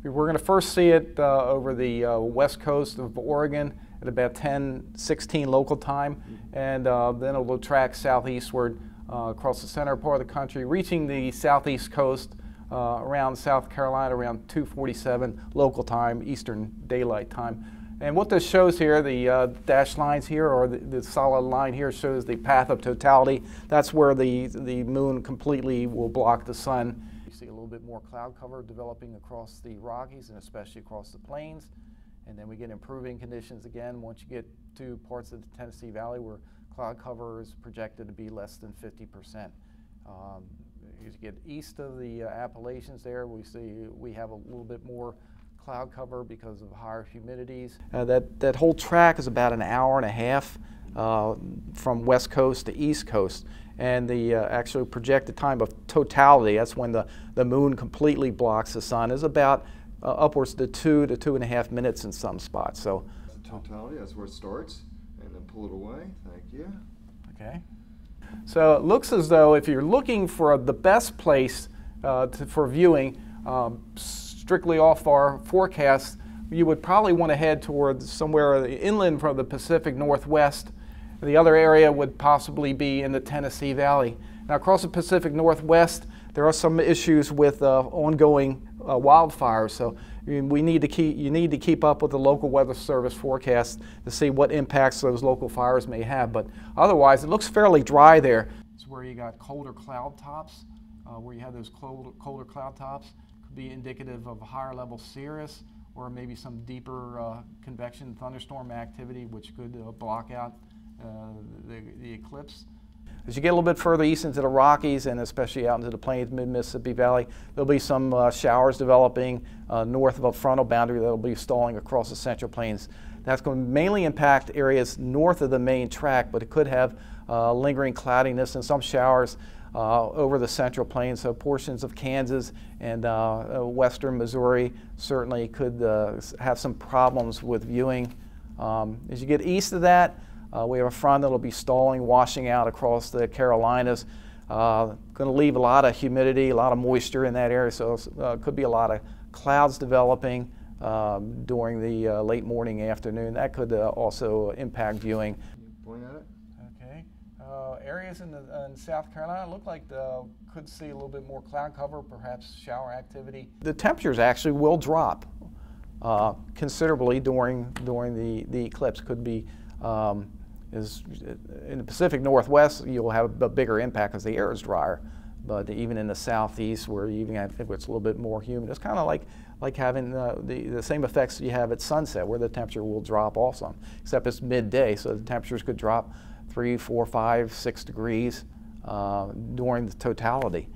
We're going to first see it over the west coast of Oregon at about 10:16 local time, and then it will track southeastward across the center part of the country, reaching the southeast coast around South Carolina around 2:47 local time, Eastern Daylight Time. And what this shows here, the dashed lines here, or the solid line here, shows the path of totality. That's where the moon completely will block the sun. You see a little bit more cloud cover developing across the Rockies and especially across the plains. And then we get improving conditions again once you get to parts of the Tennessee Valley where cloud cover is projected to be less than 50%. As you get east of the Appalachians there, we have a little bit more cloud cover because of higher humidities. That whole track is about an hour and a half from west coast to east coast. And the actual projected time of totality, that's when the moon completely blocks the sun, is about upwards to 2 to 2.5 minutes in some spots. So the totality, that's where it starts, and then pull it away. Thank you. Okay. So it looks as though if you're looking for the best place for viewing, strictly off our forecast, you would probably want to head towards somewhere inland from the Pacific Northwest. The other area would possibly be in the Tennessee Valley. Now, across the Pacific Northwest, there are some issues with ongoing wildfires. So you need to keep up with the local weather service forecast to see what impacts those local fires may have. But otherwise, it looks fairly dry there. It's where you got colder cloud tops, where you have those colder cloud tops. Could be indicative of higher level cirrus, or maybe some deeper convection thunderstorm activity, which could block out the eclipse. As you get a little bit further east into the Rockies and especially out into the plains, mid-Mississippi Valley, there'll be some showers developing north of a frontal boundary that'll be stalling across the central plains. That's going to mainly impact areas north of the main track, but it could have lingering cloudiness and some showers over the central plains. So portions of Kansas and western Missouri certainly could have some problems with viewing. As you get east of that, we have a front that will be stalling, washing out across the Carolinas. Going to leave a lot of humidity, a lot of moisture in that area, so could be a lot of clouds developing during the late morning, afternoon. That could also impact viewing. Can you point at it? Okay. Areas in South Carolina look like could see a little bit more cloud cover, perhaps shower activity. The temperatures actually will drop considerably during the eclipse. Could be in the Pacific Northwest, you'll have a bigger impact because the air is drier. But even in the southeast, where you even have, it's a little bit more humid, it's kind of like having the same effects you have at sunset, where the temperature will drop also, except it's midday, so the temperatures could drop 3, 4, 5, 6 degrees during the totality.